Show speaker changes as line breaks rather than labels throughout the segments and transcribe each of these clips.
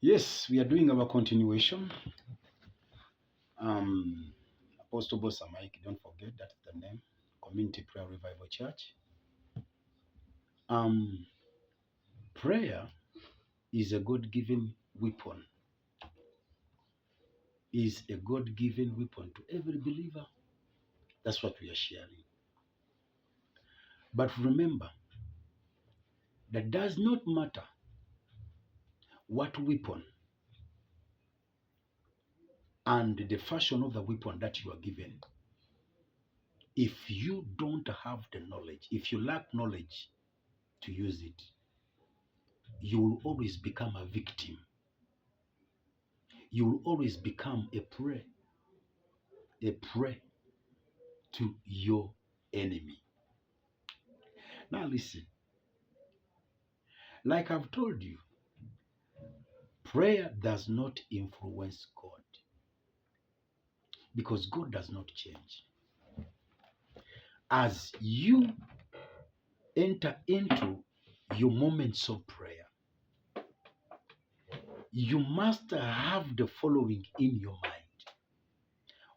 Yes, we are doing our continuation. Um, Apostle Bosa Mike, don't forget that's the name. Community Prayer Revival Church. Um, Prayer is a God-given weapon. Is a God-given weapon to every believer. That's what we are sharing. But remember, that does not matter what weapon and the fashion of the weapon that you are given. If you don't have the knowledge, if you lack knowledge to use it, you will always become a victim. You will always become a prey to your enemy. Now listen, like I've told you, prayer does not influence God because God does not change. As you enter into your moments of prayer, you must have the following in your mind.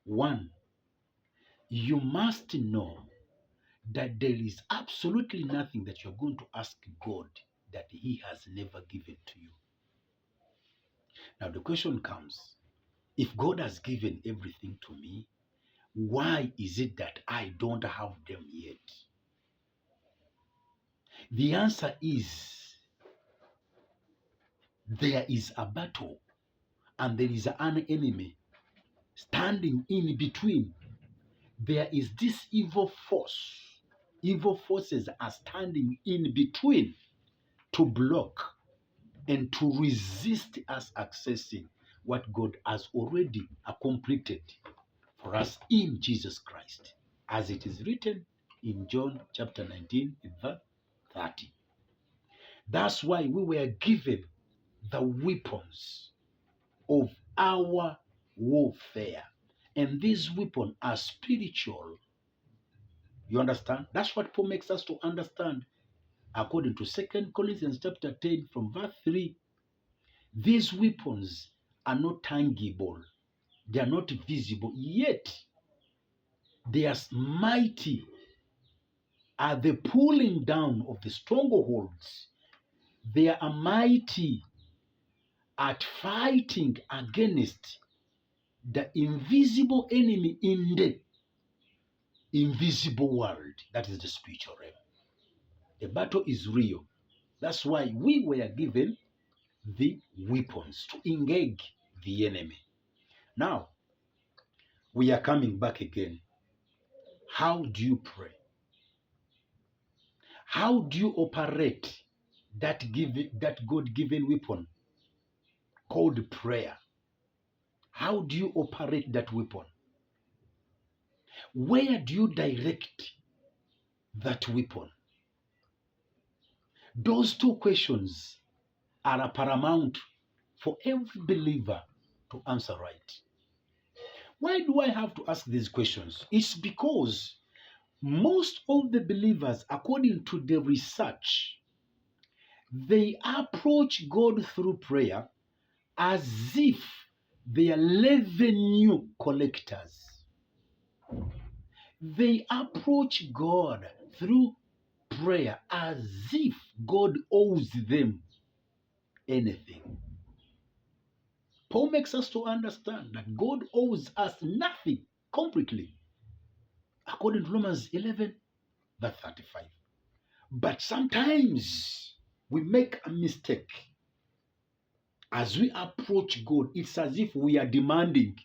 One, you must know that there is absolutely nothing that you're going to ask God that He has never given to you. Now the question comes, if God has given everything to me, why is it that I don't have them yet? The answer is there is a battle and there is an enemy standing in between. There is this evil force. Evil forces are standing in between to block and to resist us accessing what God has already completed for us in Jesus Christ, as it is written in John chapter 19, verse 30. That's why we were given the weapons of our warfare. And these weapons are spiritual. You understand? That's what Paul makes us to understand according to 2 Corinthians chapter 10 from verse 3. These weapons are not tangible. They are not visible, yet they are mighty at the pulling down of the strongholds. They are mighty at fighting against the invisible enemy in the invisible world. That is the spiritual realm. The battle is real. That's why we were given the weapons to engage the enemy. Now, we are coming back again. How do you pray? How do you operate that God-given weapon called prayer? How do you operate that weapon? Where do you direct that weapon? Those two questions are paramount for every believer to answer right. Why do I have to ask these questions? It's because most of the believers, according to the research, they approach God through prayer as if they are revenue collectors. They approach God through prayer as if God owes them anything. Paul makes us to understand that God owes us nothing completely, according to Romans 11, verse 35. But sometimes we make a mistake. As we approach God, it's as if we are demanding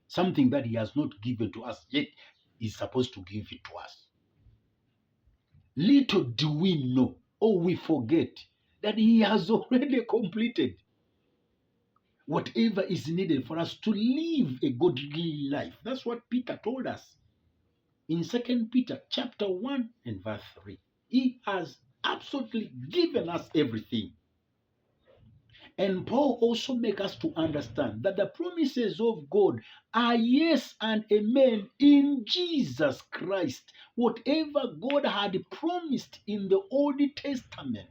something that He has not given to us, yet He's supposed to give it to us. Little do we know, or we forget, that He has already completed whatever is needed for us to live a godly life. That's what Peter told us in 2 Peter chapter 1 and verse 3. He has absolutely given us everything. And Paul also makes us to understand that the promises of God are yes and amen in Jesus Christ. Whatever God had promised in the Old Testament,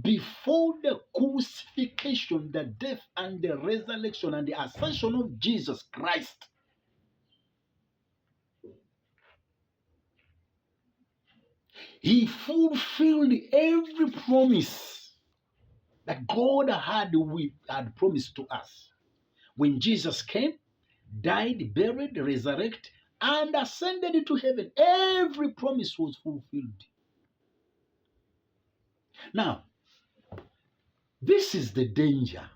before the crucifixion, the death, and the resurrection, and the ascension of Jesus Christ. He fulfilled every promise that God had promised to us. When Jesus came, died, buried, resurrected, and ascended into heaven, every promise was fulfilled. Now, this is the danger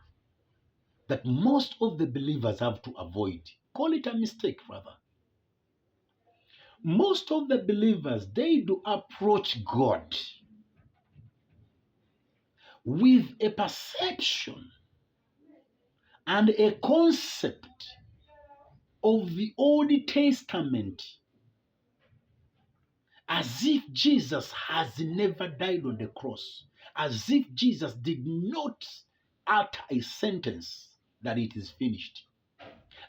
that most of the believers have to avoid. Call it a mistake, rather. Most of the believers, they do approach God with a perception and a concept of the Old Testament as if Jesus has never died on the cross, as if Jesus did not utter a sentence that it is finished,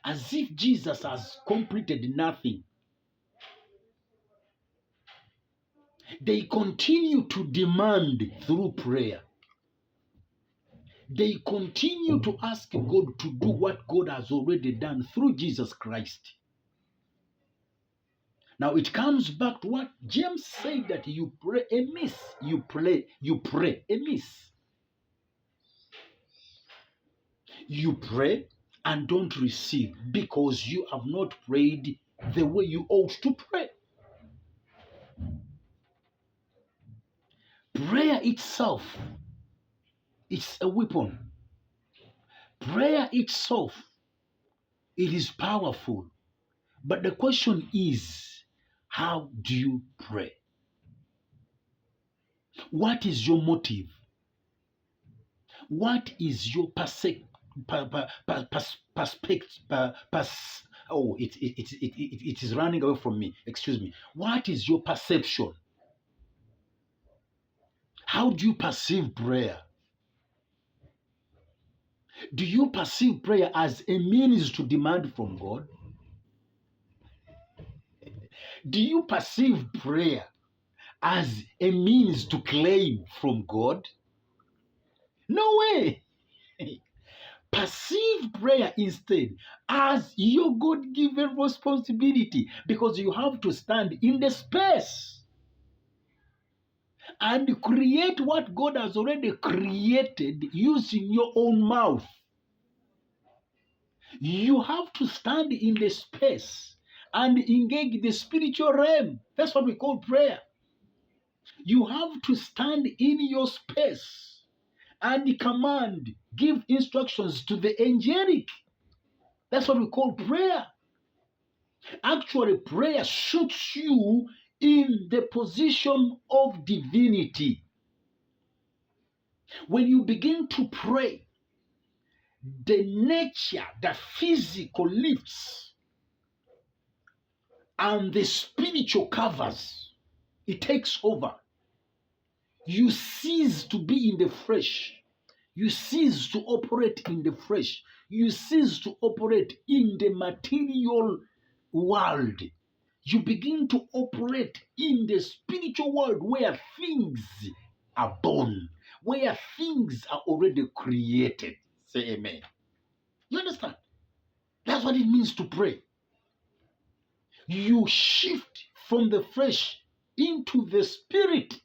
as if Jesus has completed nothing. They continue to demand through prayer. They continue to ask God to do what God has already done through Jesus Christ. Now it comes back to what James said, that you pray amiss. You pray amiss. You pray and don't receive because you have not prayed the way you ought to pray. Prayer itself is a weapon. Prayer itself, it is powerful. But the question is, how do you pray? What is your motive? What is your perspective? It is running away from me. Excuse me. What is your perception? How do you perceive prayer? Do you perceive prayer as a means to demand from God? Do you perceive prayer as a means to claim from God? No way. Perceive prayer instead as your God-given responsibility, because you have to stand in the space and create what God has already created using your own mouth. You have to stand in the space and engage the spiritual realm. That's what we call prayer. You have to stand in your space and command, give instructions to the angelic. That's what we call prayer. Actually, prayer shoots you in the position of divinity. When you begin to pray, the nature, the physical lifts, and the spiritual covers. It takes over. You cease to be in the flesh. You cease to operate in the flesh. You cease to operate in the material world. You begin to operate in the spiritual world where things are born, where things are already created. Say amen. You understand? That's what it means to pray. You shift from the flesh into the spirit.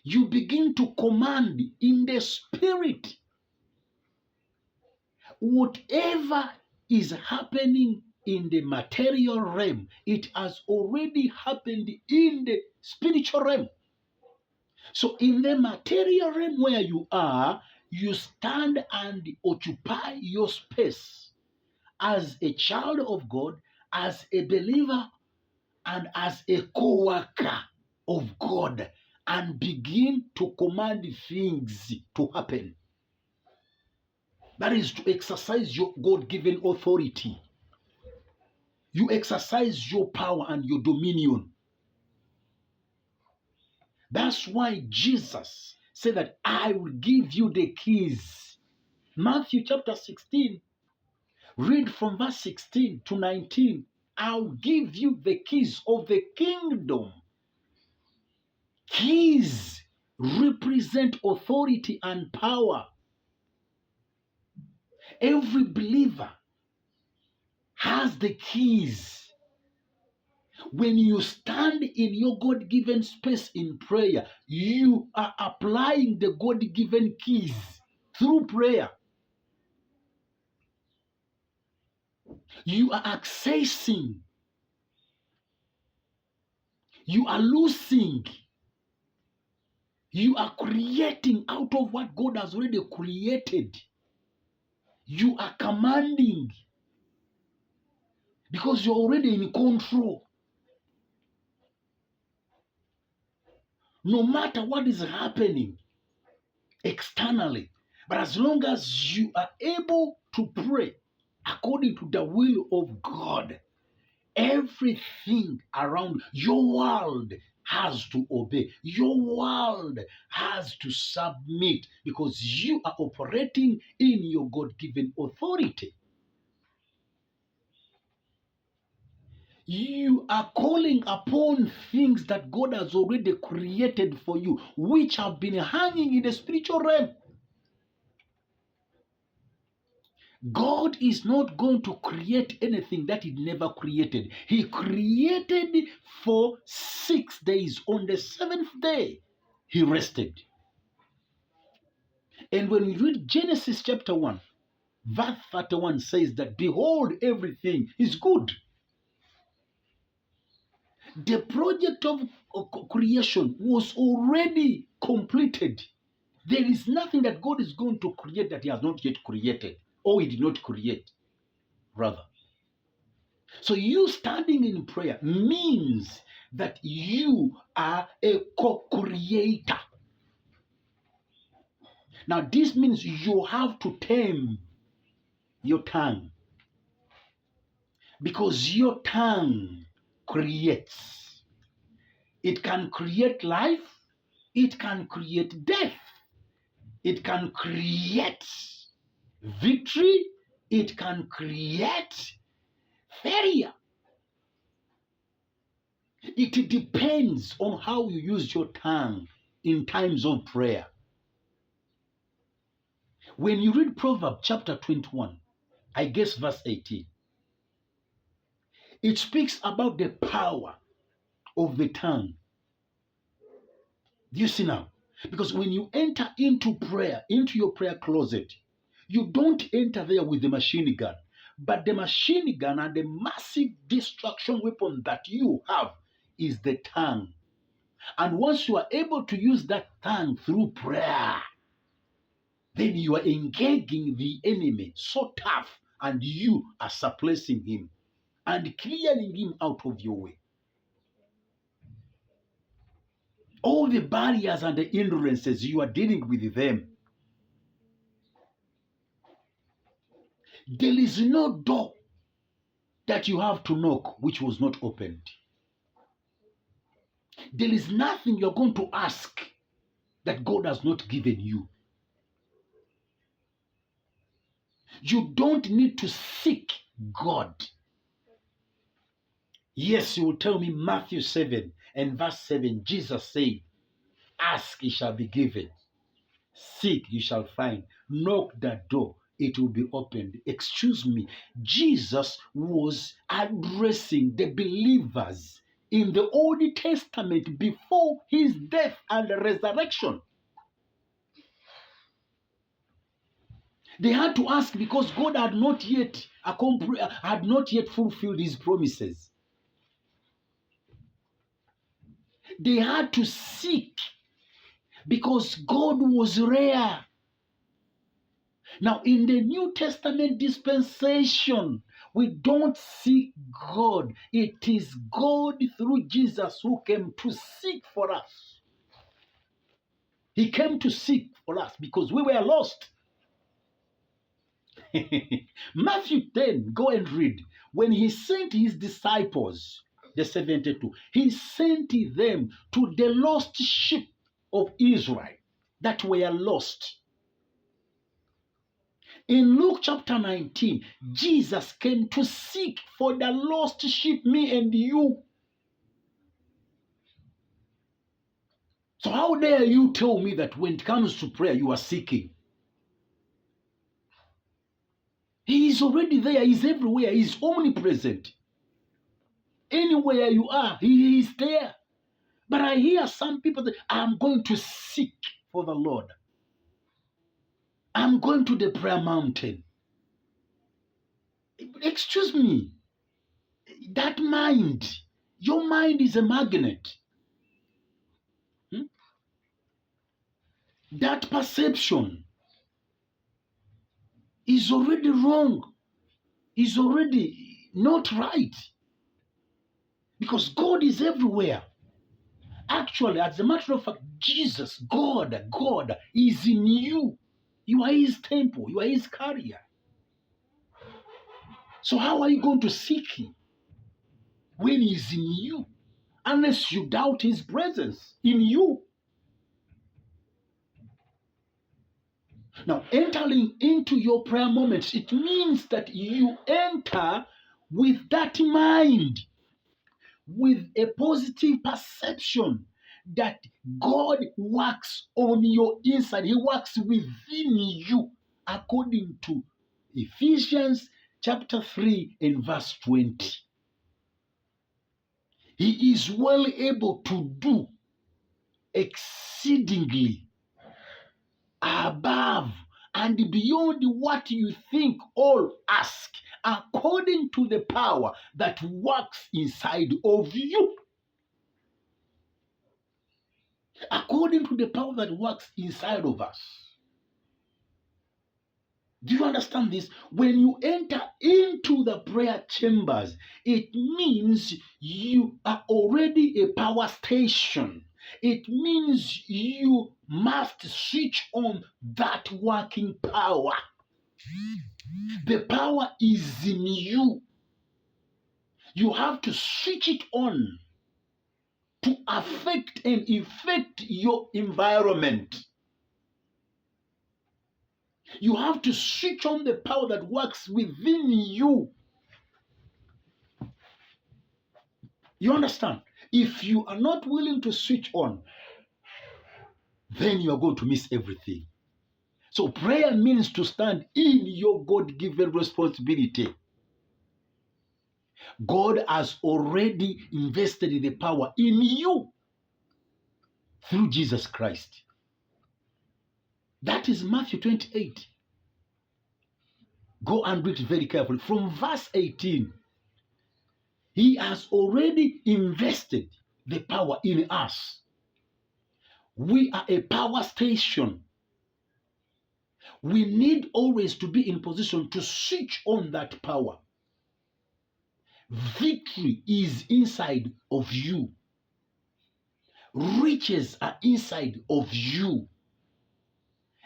You begin to command in the spirit. Whatever is happening in the material realm, it has already happened in the spiritual realm. So in the material realm where you are, you stand and occupy your space as a child of God, as a believer, and as a co-worker of God, and begin to command things to happen. That is to exercise your God-given authority. You exercise your power and your dominion. That's why Jesus said that I will give you the keys. Matthew chapter 16, read from verse 16 to 19. I'll give you the keys of the kingdom. Keys represent authority and power. Every believer has the keys. When you stand in your God-given space in prayer, you are applying the God-given keys through prayer. You are accessing, you are loosing, you are creating out of what God has already created. You are commanding because you're already in control. No matter what is happening externally, but as long as you are able to pray according to the will of God, everything around your world has to obey. Your world has to submit because you are operating in your God-given authority. You are calling upon things that God has already created for you, which have been hanging in the spiritual realm. God is not going to create anything that He never created. He created for 6 days. On the 7th day, He rested. And when we read Genesis chapter 1, verse 31 says that, behold, everything is good. The project of creation was already completed. There is nothing that God is going to create that He has not yet created, or He did not create, rather. So you standing in prayer means that you are a co-creator. Now this means you have to tame your tongue, because your tongue creates. It can create life, it can create death, it can create victory, it can create failure. It depends on how you use your tongue in times of prayer. When you read Proverbs chapter 21, I guess verse 18, it speaks about the power of the tongue. Do you see now? Because when you enter into prayer, into your prayer closet, you don't enter there with the machine gun, but the machine gun and the massive destruction weapon that you have is the tongue. And once you are able to use that tongue through prayer, then you are engaging the enemy so tough, and you are suppressing him and clearing him out of your way. All the barriers and the hindrances, you are dealing with them. There is no door that you have to knock which was not opened. There is nothing you're going to ask that God has not given you. You don't need to seek God. Yes, you will tell me Matthew 7 and verse 7, Jesus said, ask, it shall be given. Seek, you shall find. Knock the door, it will be opened. Excuse me, Jesus was addressing the believers in the Old Testament before his death and resurrection. They had to ask because God had not yet fulfilled his promises. They had to seek because God was rare. Now, in the New Testament dispensation, we don't seek God. It is God through Jesus who came to seek for us. He came to seek for us because we were lost. Matthew 10, go and read. When he sent his disciples, the 72, he sent them to the lost sheep of Israel that were lost. In Luke chapter 19, Jesus came to seek for the lost sheep, me and you. So how dare you tell me that when it comes to prayer, you are seeking? He is already there. He's everywhere. He's omnipresent. Anywhere you are, he is there. But I hear some people that I'm going to seek for the Lord. I'm going to the prayer mountain. Excuse me. That mind, your mind is a magnet. That perception is already wrong, is already not right. Because God is everywhere. Actually, as a matter of fact, Jesus, God is in you. You are his temple, you are his carrier. So how are you going to seek him when he is in you? Unless you doubt his presence in you. Now, entering into your prayer moments, it means that you enter with that mind, with a positive perception that God works on your inside. He works within you, according to Ephesians chapter 3 and verse 20. He is well able to do exceedingly above and beyond what you think or ask, according to the power that works inside of you. According to the power that works inside of us. Do you understand this? When you enter into the prayer chambers, it means you are already a power station. It means you must switch on that working power. The power is in you. You have to switch it on to affect and effect your environment. You have to switch on the power that works within you. You understand? If you are not willing to switch on, then you are going to miss everything. So prayer means to stand in your God-given responsibility. God has already invested the power in you through Jesus Christ. That is Matthew 28. Go and read it very carefully. From verse 18, he has already invested the power in us. We are a power station. We need always to be in position to switch on that power. Victory is inside of you. Riches are inside of you.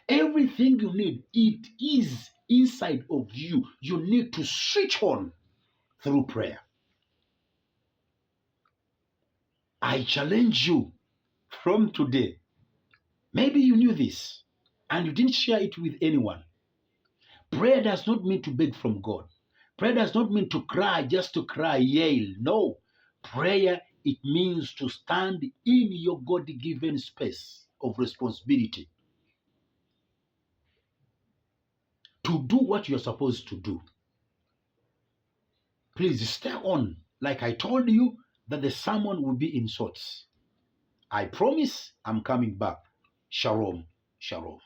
Everything you need, it is inside of you. You need to switch on through prayer. I challenge you from today. Maybe you knew this and you didn't share it with anyone. Prayer does not mean to beg from God. Prayer does not mean to cry just to cry, yell. No. Prayer, it means to stand in your God-given space of responsibility. To do what you're supposed to do. Please stay on. Like I told you that the sermon will be in sorts. I promise I'm coming back. Shalom. Shalom.